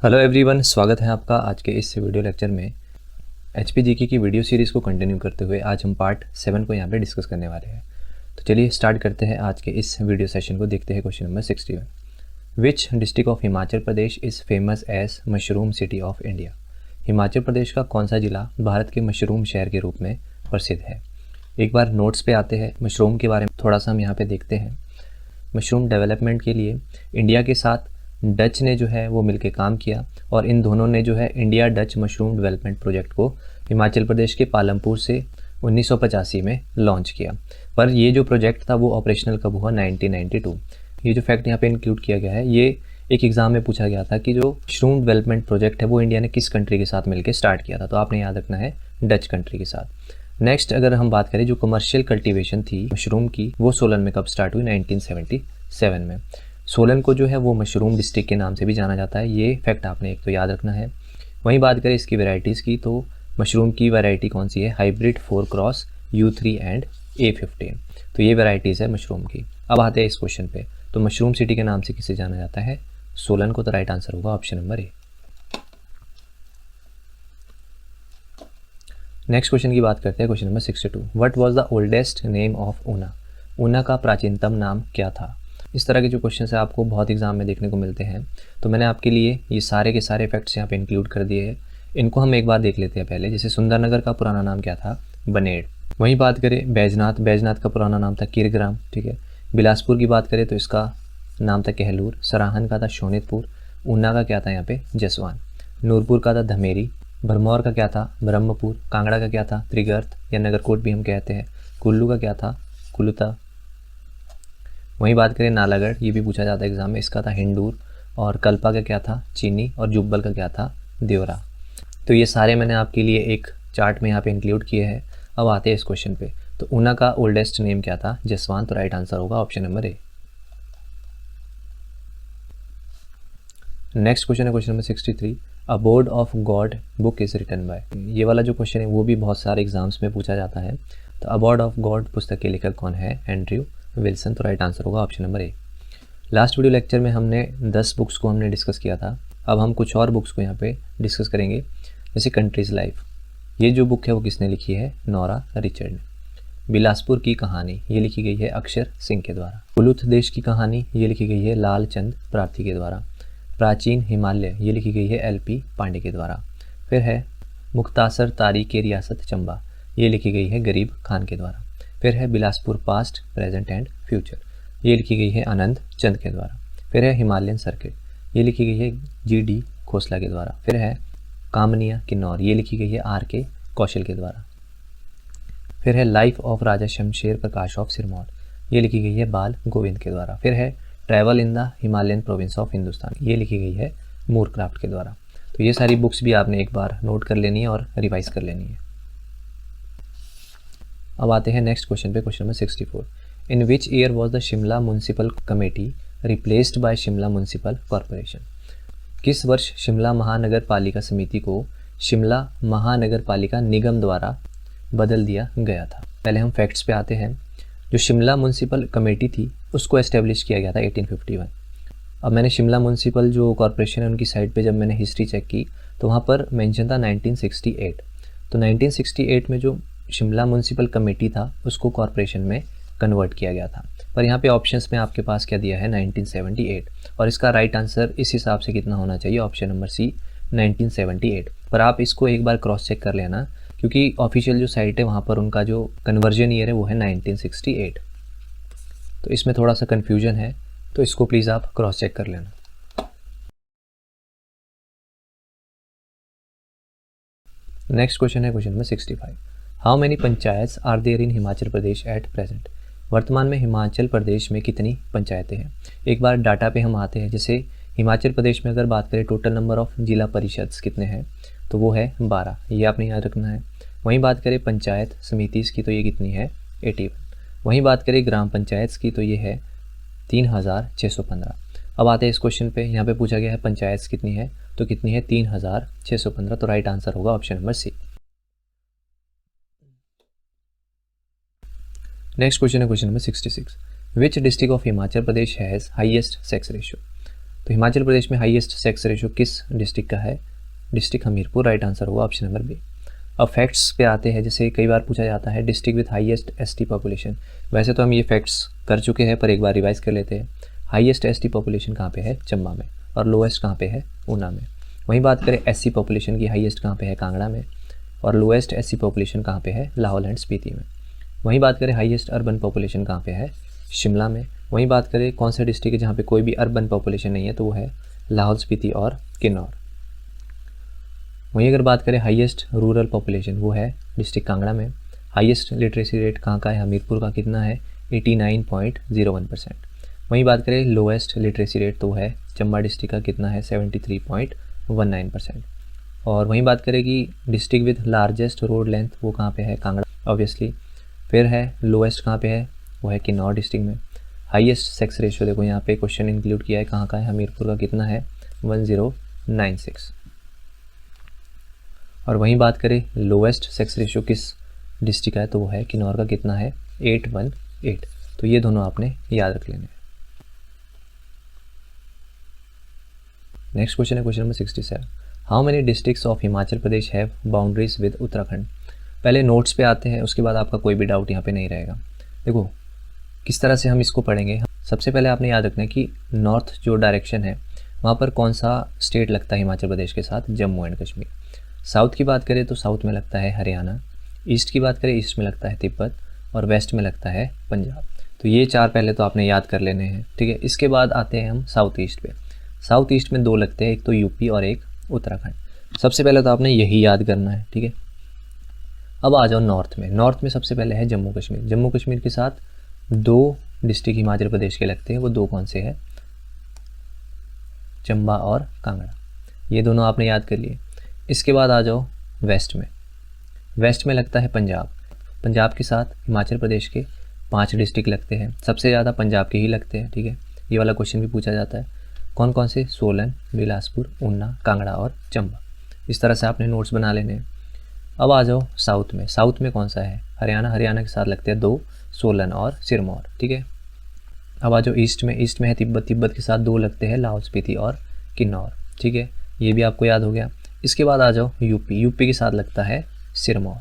Hello everyone, स्वागत है आपका आज के इस वीडियो लेक्चर में। HPGK की वीडियो सीरीज़ को कंटिन्यू करते हुए आज हम पार्ट 7 को यहाँ पे डिस्कस करने वाले हैं। तो चलिए स्टार्ट करते हैं आज के इस वीडियो सेशन को। देखते हैं question number 61। Which district of Himachal Pradesh is famous as mushroom city of India. Himachal Pradesh का कौन सा जिला भारत के मशरूम शहर के रूप में प्रसिद्ध है। एक बार नोट्स पे आते हैं, मशरूम के बारे में थोड़ा सा हम यहाँ पे देखते हैं। मशरूम डेवलपमेंट के लिए इंडिया के साथ डच ने जो है वो मिलकर काम किया और इन दोनों ने जो है India Dutch mushroom development project को हिमाचल प्रदेश के पालमपुर से 1985 में लॉन्च किया। पर ये जो प्रोजेक्ट था वो ऑपरेशनल कब हुआ, 1992। ये जो फैक्ट यहाँ पे इंक्लूड किया गया है, ये एक एग्ज़ाम में पूछा गया था कि जो मशरूम डेवलपमेंट प्रोजेक्ट है वो इंडिया ने किस कंट्री के साथ मिलकर स्टार्ट किया था। तो आपने याद रखना है डच कंट्री के साथ। नेक्स्ट अगर हम बात करें, जो कमर्शियल कल्टीवेशन थी मशरूम की वो सोलन में कब स्टार्ट हुई, 1977 में। सोलन को जो है वो मशरूम डिस्ट्रिक्ट के नाम से भी जाना जाता है। ये फैक्ट आपने एक तो याद रखना है। वहीं बात करें इसकी वैरायटीज़ की, तो मशरूम की वैरायटी कौन सी है, hybrid 4 cross U3 and A15। तो ये वैरायटीज़ है मशरूम की। अब आते हैं इस क्वेश्चन पे। तो मशरूम सिटी के नाम से किसे जाना जाता है, सोलन को। तो राइट आंसर होगा option number A. Next question की बात करते हैं, question number 62। What was the oldest name of Una. Una का प्राचीनतम नाम क्या था। इस तरह के जो क्वेश्चन है आपको बहुत एग्जाम में देखने को मिलते हैं। तो मैंने आपके लिए ये सारे के सारे फैक्ट्स यहाँ पे इंक्लूड कर दिए हैं। इनको हम एक बार देख लेते हैं पहले। जैसे सुंदरनगर का पुराना नाम क्या था, बनेड़। वहीं बात करें बैजनाथ, बैजनाथ का पुराना नाम था किरग्राम, ठीक है। बिलासपुर की बात करें तो इसका नाम था कहलूर। सराहन का था शोनितपुर। ऊना का क्या था यहाँ पे, जसवान। नूरपुर का था धमेरी। भरमौर का क्या था, ब्रह्मपुर। कांगड़ा का क्या था, त्रिगर्त या नगरकोट भी हम कहते हैं। कुल्लू का क्या था, कुलुता। वहीं बात करें नालागढ़, ये भी पूछा जाता है एग्जाम में, इसका था हिंडूर। और कल्पा का क्या था, चीनी। और जुब्बल का क्या था, देवरा। तो ये सारे मैंने आपके लिए एक चार्ट में यहाँ पे इंक्लूड किए हैं। अब आते हैं इस क्वेश्चन पे। तो ऊना का ओल्डेस्ट नेम क्या था, जसवान। तो राइट आंसर होगा option number A. Next question है question number 63। A board of God book is written by. ये वाला जो क्वेश्चन है वो भी बहुत सारे एग्जाम्स में पूछा जाता है। तो अ बोर्ड ऑफ गॉड पुस्तक के लेखक कौन है, एंड्रयू विल्सन। तो राइट आंसर होगा ऑप्शन नंबर ए। लास्ट वीडियो लेक्चर में हमने 10 बुक्स को हमने डिस्कस किया था। अब हम कुछ और बुक्स को यहाँ पे डिस्कस करेंगे। जैसे कंट्रीज लाइफ, ये जो बुक है वो किसने लिखी है, नोरा रिचर्ड ने। बिलासपुर की कहानी, ये लिखी गई है अक्षर सिंह के द्वारा। कुलुथ देश की कहानी, ये लिखी गई है लाल चंद प्रार्थी के द्वारा। प्राचीन हिमालय, ये लिखी गई है LP पांडे के द्वारा। फिर है मुख्तासर तारीख रियासत चंबा, ये लिखी गई है गरीब खान के द्वारा। फिर है Bilaspur past present and future, ये लिखी गई है आनंद चंद के द्वारा। फिर है हिमालयन सर्किट, ये लिखी गई है GD खोसला के द्वारा। फिर है कामनिया किन्नौर, ये लिखी गई है RK कौशल के द्वारा। फिर है life of Raja Shamsher Prakash of Sirmaur, ये लिखी गई है बाल गोविंद के द्वारा। फिर है travel in the Himalayan province of Hindustan, ये लिखी गई है मूरक्राफ्ट के द्वारा। तो ये सारी बुक्स भी आपने एक बार नोट कर लेनी है और रिवाइज कर लेनी है। अब आते हैं नेक्स्ट क्वेश्चन पे, question number 64। In which year was the Shimla municipal committee replaced by Shimla municipal corporation. किस वर्ष शिमला महानगर पालिका समिति को शिमला महानगर पालिका निगम द्वारा बदल दिया गया था। पहले हम फैक्ट्स पे आते हैं। जो शिमला म्यूनसिपल कमेटी थी उसको एस्टेब्लिश किया गया था 1851। अब मैंने शिमला म्यूनसिपल जो कॉरपोरेशन है उनकी साइट पे जब मैंने हिस्ट्री चेक की तो वहाँ पर मेंशन था 1968। तो 1968 में जो शिमला म्यूनसिपल कमेटी था उसको कॉरपोरेशन में कन्वर्ट किया गया था। पर यहाँ पे ऑप्शंस में आपके पास क्या दिया है, 1978। और इसका राइट आंसर इस हिसाब से कितना होना चाहिए, ऑप्शन नंबर सी 1978। पर आप इसको एक बार क्रॉस चेक कर लेना, क्योंकि ऑफिशियल जो साइट है वहाँ पर उनका जो कन्वर्जन ईयर है वो है 1968। तो इसमें थोड़ा सा कन्फ्यूजन है, तो इसको प्लीज़ आप क्रॉस चेक कर लेना। नेक्स्ट क्वेश्चन है question number 65। How many panchayat are there in Himachal Pradesh at present. वर्तमान में हिमाचल प्रदेश में कितनी पंचायतें हैं। एक बार डाटा पे हम आते हैं। जैसे हिमाचल प्रदेश में अगर बात करें टोटल नंबर ऑफ जिला परिषद कितने हैं, तो वो है 12, ये आपने याद रखना है। वहीं बात करें पंचायत समिति की तो ये कितनी है, 81। वहीं बात करें ग्राम पंचायत की तो ये है 3615। अब आते हैं इस क्वेश्चन पे। यहाँ पे पूछा गया है पंचायत कितनी है, तो कितनी है 3615। तो राइट आंसर होगा option number C. Next question है question number 66। Which district of Himachal Pradesh has highest sex ratio. तो तो हिमाचल प्रदेश में हाईएस्ट सेक्स रेशियो किस डिस्ट्रिक्ट का है? डिस्ट्रिक्ट हमीरपुर, राइट आंसर होगा ऑप्शन नंबर बी। अब फैक्ट्स पे आते हैं, जैसे कई बार पूछा जाता है district with highest ST population. वैसे तो हम ये फैक्ट्स कर चुके हैं, पर एक बार रिवाइज कर लेते हैं। हाईएस्ट एसटी पॉपुलेशन कहाँ पे है? चंबा में। और लोएस्ट कहाँ पे है? ऊना में। वहीं बात करें एससी पॉपुलेशन की, हाईएस्ट कहाँ पे है? कांगड़ा में। और लोएस्ट एससी पॉपुलेशन कहाँ पे है? लाहौल एंड स्पीति में। वहीं बात करें हाईएस्ट अर्बन पॉपुलेशन कहाँ पे है? शिमला में। वहीं बात करें कौन सा डिस्ट्रिक्ट है जहाँ पे कोई भी अर्बन पॉपुलेशन नहीं है, तो वो है लाहौल स्पीति और किन्नौर। वहीं अगर बात करें हाईएस्ट रूरल पॉपुलेशन, वो है डिस्ट्रिक्ट कांगड़ा में। हाईएस्ट लिटरेसी रेट कहाँ का है? हमीरपुर का। कितना है? 89.01%। वहीं बात करें लोएस्ट लिटरेसी रेट, तो है चंबा डिस्ट्रिक्ट का। कितना है? 73.19%। और वहीं बात करें कि district with largest road length, वो कहाँ पे है? कांगड़ा ऑब्वियसली। फिर है लोएस्ट कहाँ पे है? वो है किन्नौर डिस्ट्रिक्ट में। हाईएस्ट सेक्स रेशियो देखो यहाँ पे क्वेश्चन इंक्लूड किया है, कहाँ का है? हमीरपुर का। कितना है? 1096। और वहीं बात करें लोएस्ट सेक्स रेशियो किस डिस्ट्रिक्ट का है, तो वो है किन्नौर का। कितना है? 818। तो ये दोनों आपने याद रख लेने। नेक्स्ट क्वेश्चन है question number 67। How many districts of Himachal Pradesh have boundaries with Uttarakhand? पहले नोट्स पे आते हैं, उसके बाद आपका कोई भी डाउट यहाँ पे नहीं रहेगा। देखो किस तरह से हम इसको पढ़ेंगे। सबसे पहले आपने याद रखना है कि नॉर्थ जो डायरेक्शन है वहाँ पर कौन सा स्टेट लगता है हिमाचल प्रदेश के साथ? जम्मू एंड कश्मीर। साउथ की बात करें तो साउथ में लगता है हरियाणा। ईस्ट की बात करें, ईस्ट में लगता है तिब्बत। और वेस्ट में लगता है पंजाब। तो ये चार पहले तो आपने याद कर लेने हैं, ठीक है। इसके बाद आते हैं हम साउथ ईस्ट पे। साउथ ईस्ट में दो लगते हैं, एक तो यूपी और एक उत्तराखंड। सबसे पहले तो आपने यही याद करना है, ठीक है। अब आ जाओ नॉर्थ में। नॉर्थ में सबसे पहले है जम्मू कश्मीर। जम्मू कश्मीर के साथ दो डिस्ट्रिक्ट हिमाचल प्रदेश के लगते हैं, वो दो कौन से हैं? चंबा और कांगड़ा। ये दोनों आपने याद कर लिए। इसके बाद आ जाओ वेस्ट में। वेस्ट में लगता है पंजाब। पंजाब के साथ हिमाचल प्रदेश के 5 डिस्ट्रिक्ट लगते हैं, सबसे ज़्यादा पंजाब के ही लगते हैं, ठीक है। ये वाला क्वेश्चन भी पूछा जाता है। कौन कौन से? सोलन, बिलासपुर, ऊना, कांगड़ा और चंबा। इस तरह से आपने नोट्स बना लेने हैं। अब आ जाओ साउथ में। साउथ में कौन सा है? हरियाणा। हरियाणा के साथ लगते हैं 2, सोलन और सिरमौर, ठीक है। अब आ जाओ ईस्ट में। ईस्ट में है तिब्बत। तिब्बत के साथ 2 लगते हैं, लाहौल स्पीति और किन्नौर, ठीक है। ये भी आपको याद हो गया। इसके बाद आ जाओ यूपी। यूपी के साथ लगता है सिरमौर।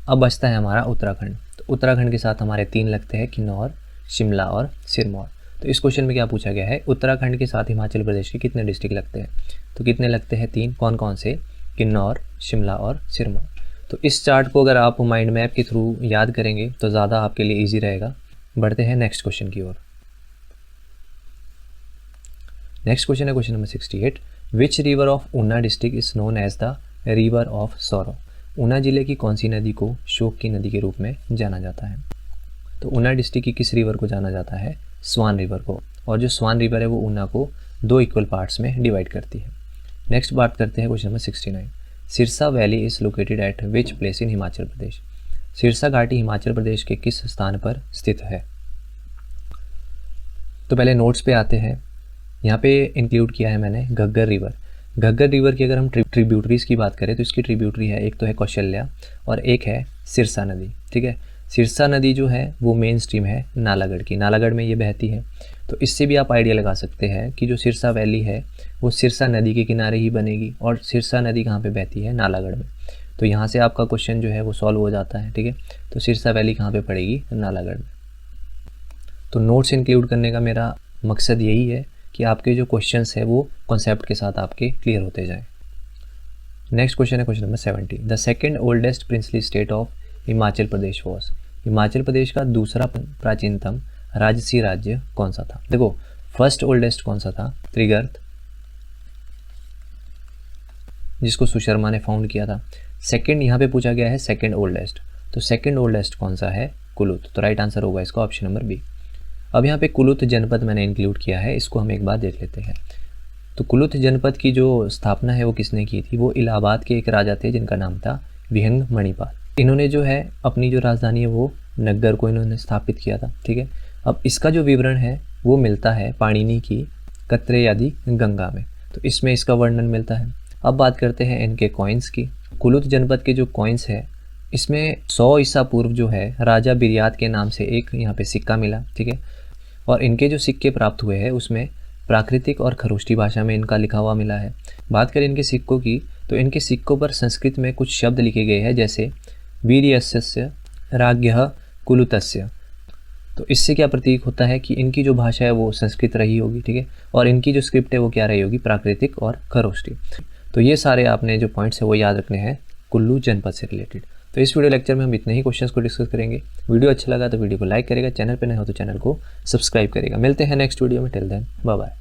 अब बचता है हमारा उत्तराखंड। तो उत्तराखंड के साथ हमारे 3 लगते हैं, किन्नौर, शिमला और सिरमौर। तो इस क्वेश्चन में क्या पूछा गया है? उत्तराखंड के साथ हिमाचल प्रदेश के कितने डिस्ट्रिक्ट लगते हैं? तो कितने लगते हैं? 3। कौन कौन से? किन्नौर, शिमला और सिरमौर। तो इस चार्ट को अगर आप माइंड मैप के थ्रू याद करेंगे तो ज़्यादा आपके लिए ईजी रहेगा। बढ़ते हैं नेक्स्ट क्वेश्चन की ओर। नेक्स्ट क्वेश्चन है question number 68। Which river of Una district is known as the river of sorrow? Una जिले की कौन सी नदी को शोक की नदी के रूप में जाना जाता है? तो ऊना डिस्ट्रिक्ट की किस रिवर को जाना जाता है? स्वान रिवर को। और जो स्वान रिवर है वो ऊना को 2 इक्वल पार्ट्स में डिवाइड करती है। नेक्स्ट बात करते हैं question number 69। Sirsa valley is located at which place in Himachal Pradesh? Sirsa घाटी हिमाचल प्रदेश के किस स्थान पर स्थित है? तो पहले नोट्स पे आते हैं। यहाँ पे इंक्लूड किया है मैंने घग्गर रिवर। घग्गर रिवर की अगर हम ट्रिब्यूटरीज की बात करें तो इसकी ट्रिब्यूटरी है, एक तो है कौशल्या और एक है सिरसा नदी, ठीक है। सिरसा नदी जो है वो मेन स्ट्रीम है नालागढ़ की। नालागढ़ में ये बहती है। तो इससे भी आप आइडिया लगा सकते हैं कि जो सिरसा वैली है वो सिरसा नदी के किनारे ही बनेगी। और सिरसा नदी कहाँ पे बहती है? नालागढ़ में। तो यहाँ से आपका क्वेश्चन जो है वो सॉल्व हो जाता है, ठीक है। तो सिरसा वैली कहाँ पे पड़ेगी? नालागढ़ में। तो नोट्स इंक्लूड करने का मेरा मकसद यही है कि आपके जो क्वेश्चंस है वो कॉन्सेप्ट के साथ आपके क्लियर होते जाएं। नेक्स्ट क्वेश्चन है question number 70। The second oldest princely state of Himachal Pradesh was? Himachal Pradesh का दूसरा प्राचीनतम राजसी राज्य कौन सा था? देखो फर्स्ट ओल्डेस्ट कौन सा था? त्रिगर्त, जिसको सुशर्मा ने फाउंड किया था। सेकंड यहाँ पे पूछा गया है सेकंड ओल्डेस्ट। तो सेकंड ओल्डेस्ट कौन सा है? कुलुत। तो राइट आंसर होगा इसका ऑप्शन नंबर बी। अब यहाँ पे कुलुत जनपद मैंने इंक्लूड किया है, इसको हम एक बार देख लेते हैं। तो कुलुत जनपद की जो स्थापना है वो किसने की थी? वो इलाहाबाद के एक राजा थे जिनका नाम था विहंग मणिपाल। इन्होंने जो है अपनी जो राजधानी है वो नग्गर को इन्होंने स्थापित किया था, ठीक है। अब इसका जो विवरण है वो मिलता है पाणिनि की कत्रयादि गंगा में। तो इसमें इसका वर्णन मिलता है। अब बात करते हैं इनके कॉइन्स की। कुलुत जनपद के जो कॉइन्स है इसमें 100 ईसा पूर्व जो है राजा बिरियात के नाम से एक यहाँ पे सिक्का मिला, ठीक है। और इनके जो सिक्के प्राप्त हुए हैं उसमें प्राकृतिक और खरोष्टी भाषा में इनका लिखा हुआ मिला है। बात करें इनके सिक्कों की, तो इनके सिक्कों पर संस्कृत में कुछ शब्द लिखे गए हैं, जैसे वीर्यस्य राज्ञः कुलुतस्य। तो इससे क्या प्रतीक होता है कि इनकी जो भाषा है वो संस्कृत रही होगी, ठीक है, और इनकी जो स्क्रिप्ट है वो क्या रही होगी, प्राकृतिक और खरोष्टी। तो ये सारे आपने जो पॉइंट्स है वो याद रखने हैं कुल्लू जनपद से रिलेटेड। तो इस वीडियो लेक्चर में हम इतने ही क्वेश्चंस को डिस्कस करेंगे। वीडियो अच्छा लगा तो वीडियो को लाइक करेगा, चैनल पे नए हो तो चैनल को सब्सक्राइब करेगा। मिलते हैं नेक्स्ट वीडियो में, टिल देन बाय बाय।